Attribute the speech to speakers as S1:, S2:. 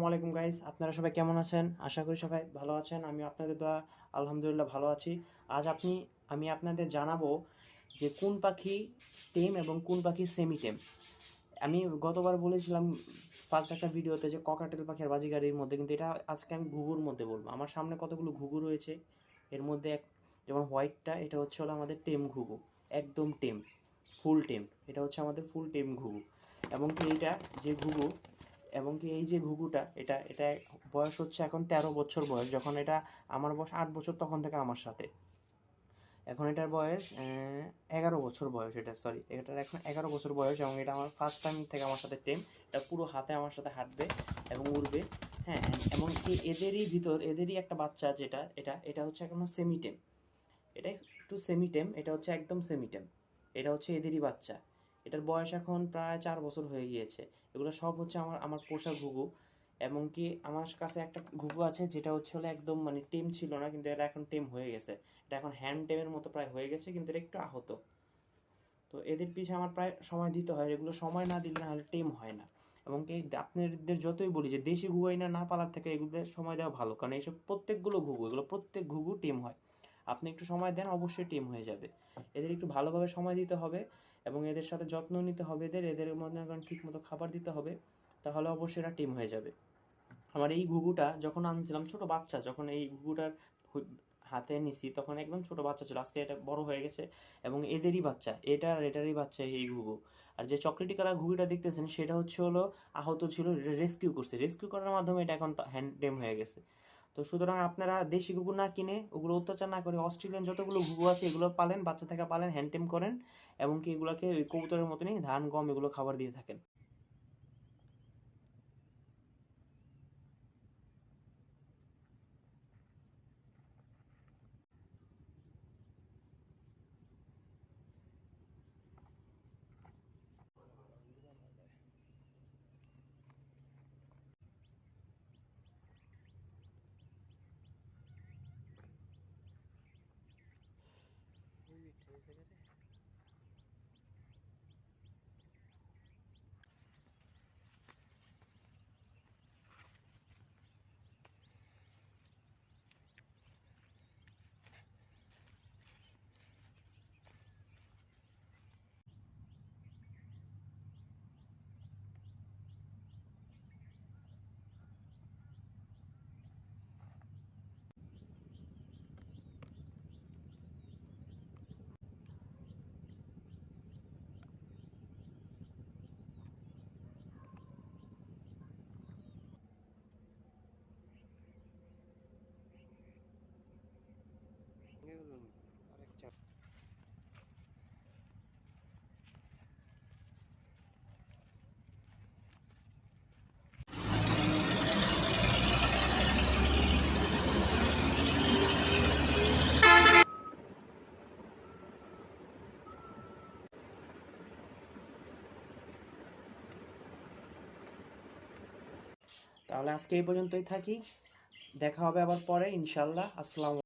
S1: আলাইকুম গাইস, আপনারা সবাই কেমন আছেন? আশা করি সবাই ভালো আছেন। আমি আপনাদের দোয়া আলহামদুলিল্লাহ ভালো আছি। আজ আমি আপনাদের জানাবো যে কোন পাখি টেম এবং কোন পাখি সেমি টেম। আমি গতবার বলেছিলাম ফার্স্ট একটা ভিডিওতে যে ককাটেল পাখি আর বাজিগাড়ির মধ্যে, কিন্তু এটা আজকে আমি ঘুঘুর মধ্যে বলবো। আমার সামনে কতগুলো ঘুঘু রয়েছে, এর মধ্যে যেমন হোয়াইটটা, এটা হচ্ছে হলো আমাদের টেম ঘুঘু, একদম টেম, ফুল টেম। এটা হচ্ছে আমাদের ফুল টেম ঘুঘু। এবং কি এইটা যে ঘুঘু এবং কি এই যে ঘুঘুটা, এটা এটা বয়স হচ্ছে এখন 13 বছর বয়স। যখন এটা আমার বয়স 8 বছর, তখন থেকে আমার সাথে। এখন এটার বয়স 11 বছর বয়স। এটার এখন 11 বছর বয়স এবং এটা আমার ফার্স্ট টাইম থেকে আমার সাথে টেম। এটা পুরো হাতে আমার সাথে হাঁটবে এবং উড়বে। হ্যাঁ, এবং কি এদেরই একটা বাচ্চা, যেটা এটা এটা হচ্ছে এখনো সেমি টেম। এটা একটু সেমি টেম, এটা হচ্ছে একদম সেমি টেম। এটা হচ্ছে এদেরই বাচ্চা। এটার বয়স এখন প্রায় 4 বছর হয়ে গিয়েছে। এগুলো সব হচ্ছে আমার আমার পোষা ঘুঘু। এবং কি আমার কাছে একটা ঘুঘু আছে, যেটা হচ্ছে হলো একদম মানে টেম ছিল না, কিন্তু এটা এখন টেম হয়ে গেছে। এটা এখন হ্যান্ড টেমের মতো প্রায় হয়ে গেছে, কিন্তু এটা একটু আহত। তো এদের পিছে আমার প্রায় সময় দিতে হয়, এগুলো সময় না দিলে না হলে টেম হয় না। এবং কি আপনাদের যতই বলি যে দেশি ঘুঘু না পালার থেকে এগুলোদের সময় দেওয়া ভালো, কারণ এইসব প্রত্যেক ঘুঘু টেম হয়। আপনি একটু সময় দেন, অবশ্যই টিম হয়ে যাবে। এদের একটু ভালোভাবে সময় দিতে হবে এবং এদের সাথে যত্ন নিতে হবে। এদের মধ্যে ঠিক মতো খাবার দিতে হবে, তাহলে অবশ্যই এরা টিম হয়ে যাবে। আমার এই ঘুঘুটা যখন আনছিলাম ছোট বাচ্চা, যখন এই ঘুঘুটার হাতে নিছি তখন একদম ছোট বাচ্চা ছিল। আজকে এটা বড় হয়ে গেছে এবং এদেরই বাচ্চা, এটারই বাচ্চা এই ঘুঘু। আর যে চকলেটি কালার ঘুঘুটা দেখতেছেন, সেটা হচ্ছে হলো আহত ছিল, রেস্কিউ করার মাধ্যমে এটা এখন হ্যান্ড টেম হয়ে গেছে। তো সুতরাং আপনারা দেশি ঘুঘু না কিনে, ওগুলো অত্যাচার না করে, অস্ট্রেলিয়ান যতগুলো ঘুঘু আছে এগুলো পালেন, বাচ্চা থেকে পালেন, হ্যান্ড টেম করেন এবং কি এগুলোকে ওই কবুতরের মতনই ধান গম এগুলো খাবার দিয়ে থাকেন। তাহলে আজকে এই পর্যন্তই থাকি, দেখা হবে আবার পরে ইনশাল্লাহ। আসসালাম।